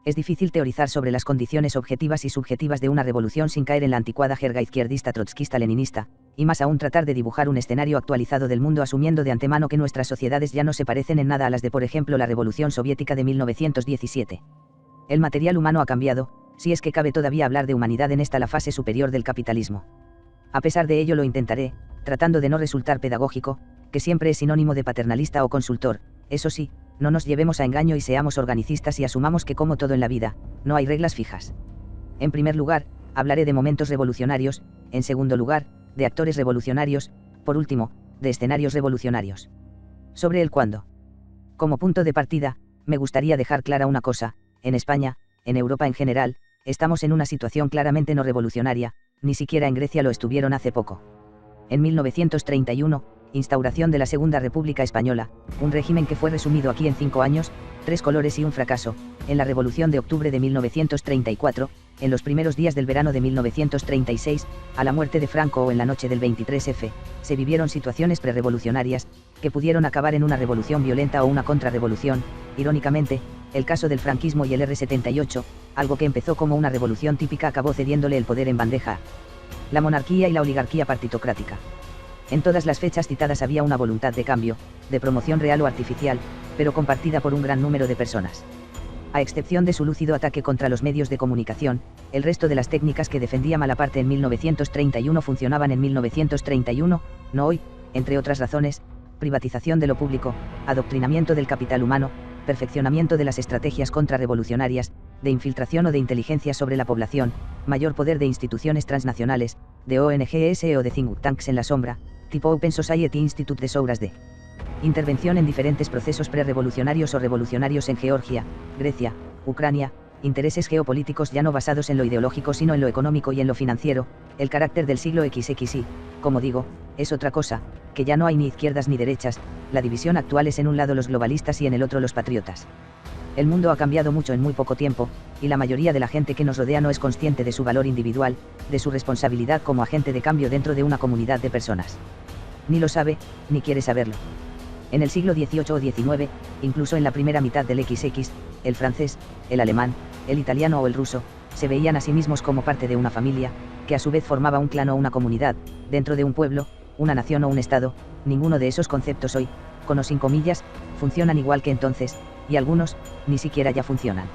Es difícil teorizar sobre las condiciones objetivas y subjetivas de una revolución sin caer en la anticuada jerga izquierdista trotskista-leninista, y más aún tratar de dibujar un escenario actualizado del mundo asumiendo de antemano que nuestras sociedades ya no se parecen en nada a las de, por ejemplo, la Revolución Soviética de 1917. El material humano ha cambiado, si es que cabe todavía hablar de humanidad en esta la fase superior del capitalismo. A pesar de ello lo intentaré, tratando de no resultar pedagógico, que siempre es sinónimo de paternalista o consultor. Eso sí, no nos llevemos a engaño y seamos organicistas y asumamos que, como todo en la vida, no hay reglas fijas. En primer lugar, hablaré de momentos revolucionarios, en segundo lugar, de actores revolucionarios, por último, de escenarios revolucionarios. Sobre el cuándo. Como punto de partida, me gustaría dejar clara una cosa: en España, en Europa en general, estamos en una situación claramente no revolucionaria, ni siquiera en Grecia lo estuvieron hace poco. En 1931, instauración de la Segunda República Española, un régimen que fue resumido aquí en 5 años, 3 colores y un fracaso. En la Revolución de Octubre de 1934, en los primeros días del verano de 1936, a la muerte de Franco o en la noche del 23F, se vivieron situaciones prerevolucionarias, que pudieron acabar en una revolución violenta o una contrarrevolución. Irónicamente, el caso del franquismo y el R78, algo que empezó como una revolución típica, acabó cediéndole el poder en bandeja a la monarquía y la oligarquía partitocrática. En todas las fechas citadas había una voluntad de cambio, de promoción real o artificial, pero compartida por un gran número de personas. A excepción de su lúcido ataque contra los medios de comunicación, el resto de las técnicas que defendía Malaparte en 1931 funcionaban en 1931, no hoy, entre otras razones: privatización de lo público, adoctrinamiento del capital humano, perfeccionamiento de las estrategias contrarrevolucionarias, de infiltración o de inteligencia sobre la población, mayor poder de instituciones transnacionales, de ONGs o de think tanks en la sombra, tipo Open Society Institute de Souras de intervención en diferentes procesos prerevolucionarios o revolucionarios en Georgia, Grecia, Ucrania, intereses geopolíticos ya no basados en lo ideológico sino en lo económico y en lo financiero. El carácter del siglo XXI, como digo, es otra cosa, que ya no hay ni izquierdas ni derechas, la división actual es en un lado los globalistas y en el otro los patriotas. El mundo ha cambiado mucho en muy poco tiempo, y la mayoría de la gente que nos rodea no es consciente de su valor individual, de su responsabilidad como agente de cambio dentro de una comunidad de personas. Ni lo sabe, ni quiere saberlo. En el siglo XVIII o XIX, incluso en la primera mitad del XX, el francés, el alemán, el italiano o el ruso, se veían a sí mismos como parte de una familia, que a su vez formaba un clan o una comunidad, dentro de un pueblo, una nación o un estado. Ninguno de esos conceptos hoy, con o sin comillas, funcionan igual que entonces, y algunos, ni siquiera ya funcionan.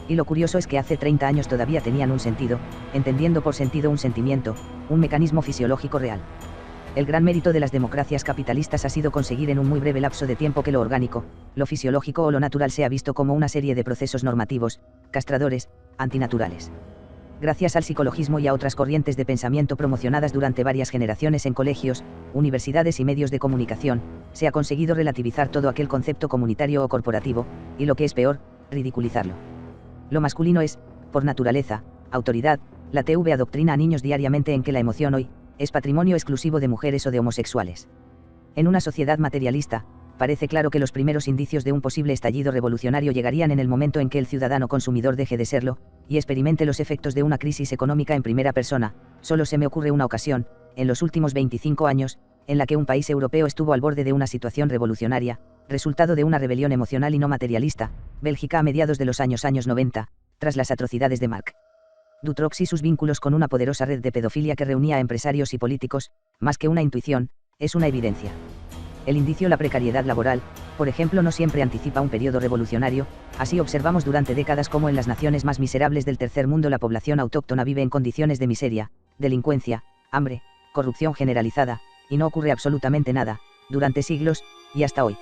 Y lo curioso es que hace 30 años todavía tenían un sentido, entendiendo por sentido un sentimiento, un mecanismo fisiológico real. El gran mérito de las democracias capitalistas ha sido conseguir en un muy breve lapso de tiempo que lo orgánico, lo fisiológico o lo natural sea visto como una serie de procesos normativos, castradores, antinaturales. Gracias al psicologismo y a otras corrientes de pensamiento promocionadas durante varias generaciones en colegios, universidades y medios de comunicación, se ha conseguido relativizar todo aquel concepto comunitario o corporativo, y lo que es peor, ridiculizarlo. Lo masculino es, por naturaleza, autoridad. La TV adoctrina a niños diariamente en que la emoción hoy es patrimonio exclusivo de mujeres o de homosexuales. En una sociedad materialista, parece claro que los primeros indicios de un posible estallido revolucionario llegarían en el momento en que el ciudadano consumidor deje de serlo, y experimente los efectos de una crisis económica en primera persona. Solo se me ocurre una ocasión, en los últimos 25 años, en la que un país europeo estuvo al borde de una situación revolucionaria, resultado de una rebelión emocional y no materialista: Bélgica a mediados de los años 90, tras las atrocidades de Marc Dutroux y sus vínculos con una poderosa red de pedofilia que reunía a empresarios y políticos. Más que una intuición, es una evidencia. El indicio: la precariedad laboral, por ejemplo, no siempre anticipa un periodo revolucionario. Así observamos durante décadas cómo en las naciones más miserables del tercer mundo la población autóctona vive en condiciones de miseria, delincuencia, hambre, corrupción generalizada, y no ocurre absolutamente nada, durante siglos, y hasta hoy.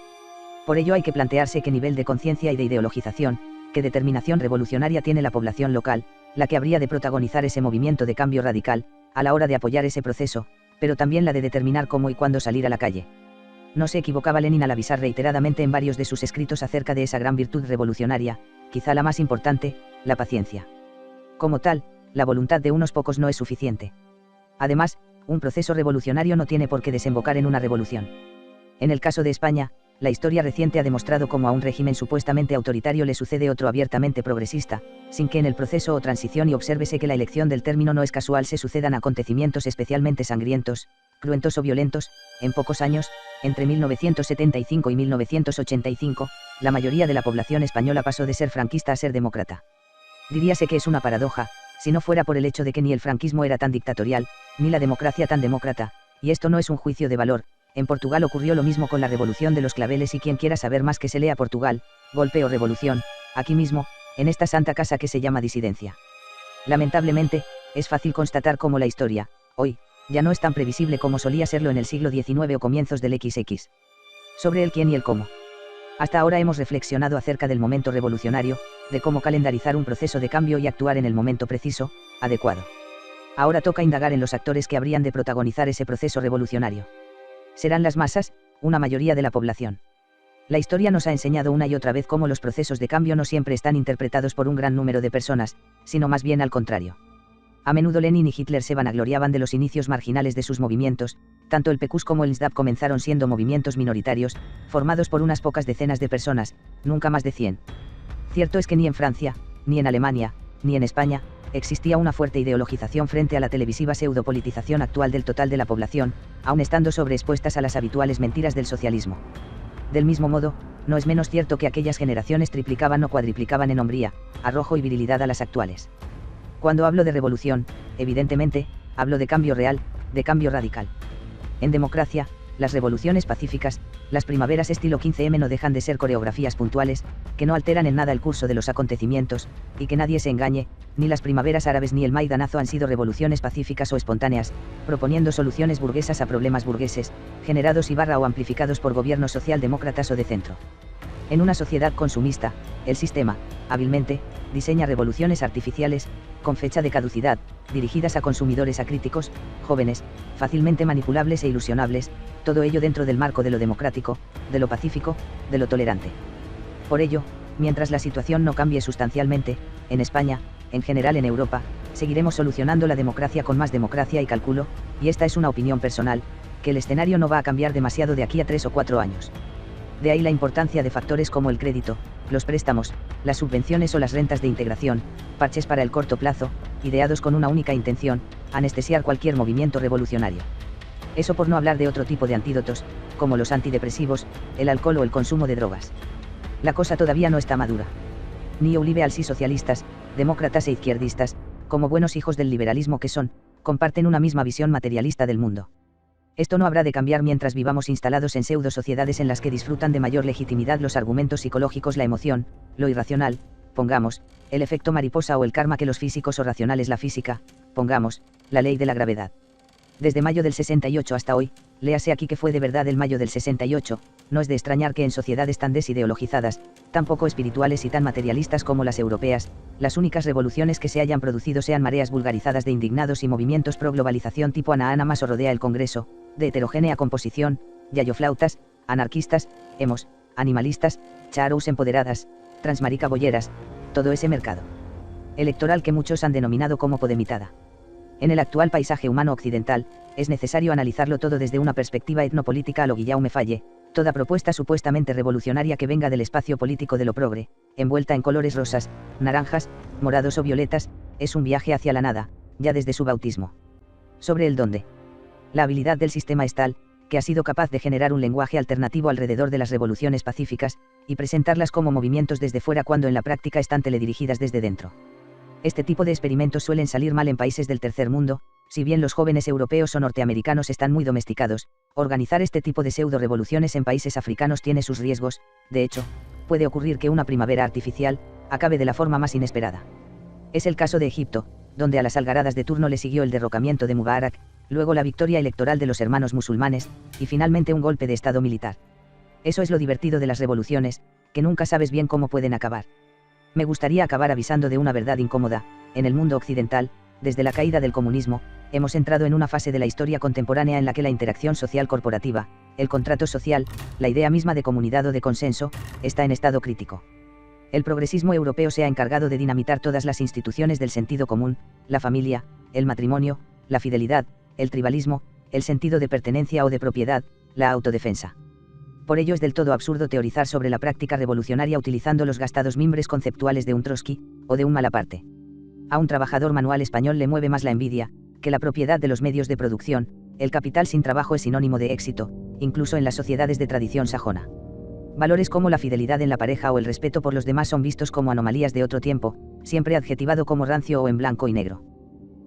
Por ello hay que plantearse qué nivel de conciencia y de ideologización, qué determinación revolucionaria tiene la población local, la que habría de protagonizar ese movimiento de cambio radical, a la hora de apoyar ese proceso, pero también la de determinar cómo y cuándo salir a la calle. No se equivocaba Lenin al avisar reiteradamente en varios de sus escritos acerca de esa gran virtud revolucionaria, quizá la más importante: la paciencia. Como tal, la voluntad de unos pocos no es suficiente. Además, un proceso revolucionario no tiene por qué desembocar en una revolución. En el caso de España, la historia reciente ha demostrado cómo a un régimen supuestamente autoritario le sucede otro abiertamente progresista, sin que en el proceso o transición, y obsérvese que la elección del término no es casual, se sucedan acontecimientos especialmente sangrientos, cruentos o violentos. En pocos años, entre 1975 y 1985, la mayoría de la población española pasó de ser franquista a ser demócrata. Diríase que es una paradoja, si no fuera por el hecho de que ni el franquismo era tan dictatorial, ni la democracia tan demócrata, y esto no es un juicio de valor. En Portugal ocurrió lo mismo con la revolución de los claveles y quien quiera saber más que se lea Portugal, golpe o revolución, aquí mismo, en esta santa casa que se llama disidencia. Lamentablemente, es fácil constatar cómo la historia, hoy, ya no es tan previsible como solía serlo en el siglo XIX o comienzos del XX. Sobre el quién y el cómo. Hasta ahora hemos reflexionado acerca del momento revolucionario, de cómo calendarizar un proceso de cambio y actuar en el momento preciso, adecuado. Ahora toca indagar en los actores que habrían de protagonizar ese proceso revolucionario. Serán las masas, una mayoría de la población. La historia nos ha enseñado una y otra vez cómo los procesos de cambio no siempre están interpretados por un gran número de personas, sino más bien al contrario. A menudo Lenin y Hitler se vanagloriaban de los inicios marginales de sus movimientos, tanto el PQS como el NSDAP comenzaron siendo movimientos minoritarios, formados por unas pocas decenas de personas, nunca más de 100. Cierto es que ni en Francia, ni en Alemania, ni en España, existía una fuerte ideologización frente a la televisiva pseudopolitización actual del total de la población, aun estando sobreexpuestas a las habituales mentiras del socialismo. Del mismo modo, no es menos cierto que aquellas generaciones triplicaban o cuadriplicaban en hombría, arrojo y virilidad a las actuales. Cuando hablo de revolución, evidentemente, hablo de cambio real, de cambio radical. En democracia, las revoluciones pacíficas, las primaveras estilo 15M no dejan de ser coreografías puntuales, que no alteran en nada el curso de los acontecimientos, y que nadie se engañe, ni las primaveras árabes ni el Maidanazo han sido revoluciones pacíficas o espontáneas, proponiendo soluciones burguesas a problemas burgueses, generados o amplificados por gobiernos socialdemócratas o de centro. En una sociedad consumista, el sistema, hábilmente, diseña revoluciones artificiales, con fecha de caducidad, dirigidas a consumidores acríticos, jóvenes, fácilmente manipulables e ilusionables, todo ello dentro del marco de lo democrático, de lo pacífico, de lo tolerante. Por ello, mientras la situación no cambie sustancialmente, en España, en general en Europa, seguiremos solucionando la democracia con más democracia y calculo, y esta es una opinión personal, que el escenario no va a cambiar demasiado de aquí a 3 o 4 años. De ahí la importancia de factores como el crédito, los préstamos, las subvenciones o las rentas de integración, parches para el corto plazo, ideados con una única intención, anestesiar cualquier movimiento revolucionario. Eso por no hablar de otro tipo de antídotos, como los antidepresivos, el alcohol o el consumo de drogas. La cosa todavía no está madura. Ni liberals y socialistas, demócratas e izquierdistas, como buenos hijos del liberalismo que son, comparten una misma visión materialista del mundo. Esto no habrá de cambiar mientras vivamos instalados en pseudo sociedades en las que disfrutan de mayor legitimidad los argumentos psicológicos, la emoción, lo irracional, pongamos, el efecto mariposa o el karma que los físicos o racionales la física, pongamos, la ley de la gravedad. Desde mayo del 68 hasta hoy, léase aquí que fue de verdad el mayo del 68, no es de extrañar que en sociedades tan desideologizadas, tan poco espirituales y tan materialistas como las europeas, las únicas revoluciones que se hayan producido sean mareas vulgarizadas de indignados y movimientos pro globalización tipo Ana Más o rodea el Congreso, de heterogénea composición, yayoflautas, anarquistas, emos, animalistas, charous empoderadas, transmaricabolleras, todo ese mercado electoral que muchos han denominado como podemitada. En el actual paisaje humano occidental, es necesario analizarlo todo desde una perspectiva etnopolítica a lo Guillaume Falle, toda propuesta supuestamente revolucionaria que venga del espacio político de lo progre, envuelta en colores rosas, naranjas, morados o violetas, es un viaje hacia la nada, ya desde su bautismo. Sobre el dónde. La habilidad del sistema es tal, que ha sido capaz de generar un lenguaje alternativo alrededor de las revoluciones pacíficas, y presentarlas como movimientos desde fuera cuando en la práctica están teledirigidas desde dentro. Este tipo de experimentos suelen salir mal en países del tercer mundo, si bien los jóvenes europeos o norteamericanos están muy domesticados, organizar este tipo de pseudo-revoluciones en países africanos tiene sus riesgos, de hecho, puede ocurrir que una primavera artificial, acabe de la forma más inesperada. Es el caso de Egipto, donde a las algaradas de turno le siguió el derrocamiento de Mubarak, luego la victoria electoral de los hermanos musulmanes, y finalmente un golpe de estado militar. Eso es lo divertido de las revoluciones, que nunca sabes bien cómo pueden acabar. Me gustaría acabar avisando de una verdad incómoda: en el mundo occidental, desde la caída del comunismo, hemos entrado en una fase de la historia contemporánea en la que la interacción social corporativa, el contrato social, la idea misma de comunidad o de consenso, está en estado crítico. El progresismo europeo se ha encargado de dinamitar todas las instituciones del sentido común, la familia, el matrimonio, la fidelidad, el tribalismo, el sentido de pertenencia o de propiedad, la autodefensa. Por ello es del todo absurdo teorizar sobre la práctica revolucionaria utilizando los gastados mimbres conceptuales de un Trotsky, o de un Malaparte. A un trabajador manual español le mueve más la envidia, que la propiedad de los medios de producción. El capital sin trabajo es sinónimo de éxito, incluso en las sociedades de tradición sajona. Valores como la fidelidad en la pareja o el respeto por los demás son vistos como anomalías de otro tiempo, siempre adjetivado como rancio o en blanco y negro.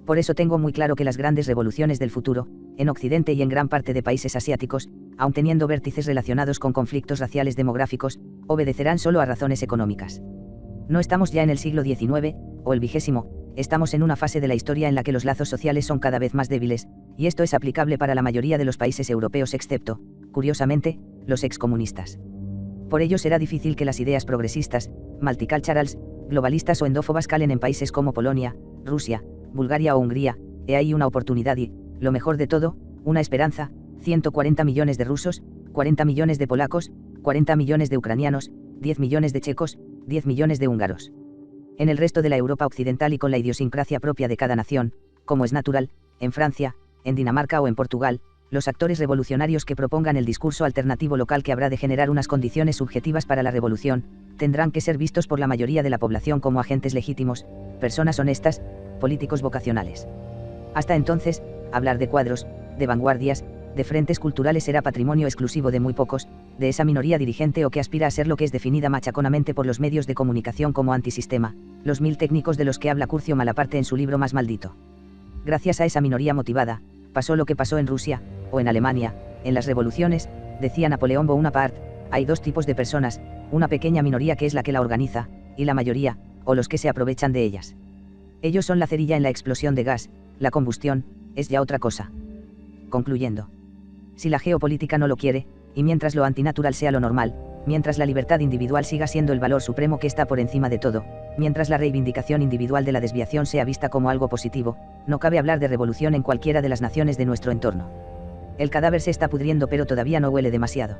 Por eso tengo muy claro que las grandes revoluciones del futuro, en Occidente y en gran parte de países asiáticos, aun teniendo vértices relacionados con conflictos raciales demográficos, obedecerán solo a razones económicas. No estamos ya en el siglo XIX, o el XX, estamos en una fase de la historia en la que los lazos sociales son cada vez más débiles, y esto es aplicable para la mayoría de los países europeos excepto, curiosamente, los excomunistas. Por ello será difícil que las ideas progresistas, multiculturals, globalistas o endófobas calen en países como Polonia, Rusia, Bulgaria o Hungría. He ahí una oportunidad y, lo mejor de todo, una esperanza: 140 millones de rusos, 40 millones de polacos, 40 millones de ucranianos, 10 millones de checos, 10 millones de húngaros. En el resto de la Europa occidental y con la idiosincrasia propia de cada nación, como es natural, en Francia, en Dinamarca o en Portugal, los actores revolucionarios que propongan el discurso alternativo local que habrá de generar unas condiciones subjetivas para la revolución, tendrán que ser vistos por la mayoría de la población como agentes legítimos, personas honestas, políticos vocacionales. Hasta entonces, hablar de cuadros, de vanguardias, de frentes culturales será patrimonio exclusivo de muy pocos, de esa minoría dirigente o que aspira a ser lo que es definida machaconamente por los medios de comunicación como antisistema, los 1000 técnicos de los que habla Curcio Malaparte en su libro Más maldito. Gracias a esa minoría motivada, pasó lo que pasó en Rusia, o en Alemania, en las revoluciones, decía Napoleón Bonaparte, hay dos tipos de personas, una pequeña minoría que es la que la organiza, y la mayoría, o los que se aprovechan de ellas. Ellos son la cerilla en la explosión de gas, la combustión, es ya otra cosa. Concluyendo. Si la geopolítica no lo quiere, y mientras lo antinatural sea lo normal, mientras la libertad individual siga siendo el valor supremo que está por encima de todo, mientras la reivindicación individual de la desviación sea vista como algo positivo, no cabe hablar de revolución en cualquiera de las naciones de nuestro entorno. El cadáver se está pudriendo pero todavía no huele demasiado.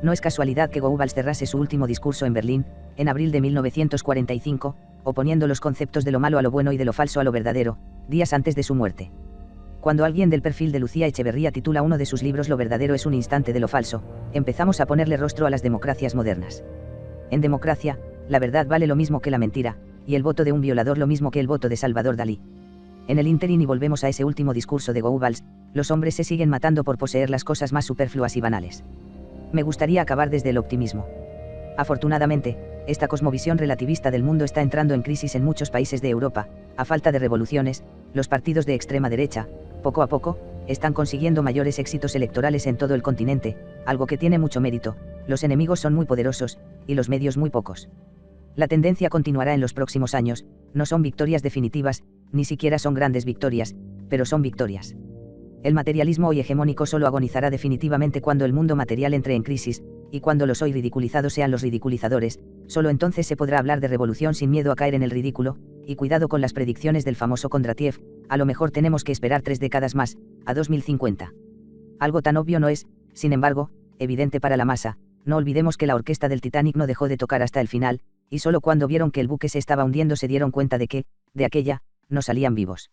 No es casualidad que Goebbels cerrase su último discurso en Berlín, en abril de 1945, oponiendo los conceptos de lo malo a lo bueno y de lo falso a lo verdadero, días antes de su muerte. Cuando alguien del perfil de Lucía Echeverría titula uno de sus libros Lo verdadero es un instante de lo falso, empezamos a ponerle rostro a las democracias modernas. En democracia, la verdad vale lo mismo que la mentira, y el voto de un violador lo mismo que el voto de Salvador Dalí. En el ínterin, y volvemos a ese último discurso de Goebbels, los hombres se siguen matando por poseer las cosas más superfluas y banales. Me gustaría acabar desde el optimismo. Afortunadamente, esta cosmovisión relativista del mundo está entrando en crisis en muchos países de Europa. A falta de revoluciones, los partidos de extrema derecha, poco a poco, están consiguiendo mayores éxitos electorales en todo el continente, algo que tiene mucho mérito. Los enemigos son muy poderosos, y los medios muy pocos. La tendencia continuará en los próximos años, no son victorias definitivas, ni siquiera son grandes victorias, pero son victorias. El materialismo hoy hegemónico solo agonizará definitivamente cuando el mundo material entre en crisis, y cuando los hoy ridiculizados sean los ridiculizadores, solo entonces se podrá hablar de revolución sin miedo a caer en el ridículo, y cuidado con las predicciones del famoso Kondratiev, a lo mejor tenemos que esperar 3 décadas más, a 2050. Algo tan obvio no es, sin embargo, evidente para la masa. No olvidemos que la orquesta del Titanic no dejó de tocar hasta el final, y solo cuando vieron que el buque se estaba hundiendo se dieron cuenta de que, de aquella, no salían vivos.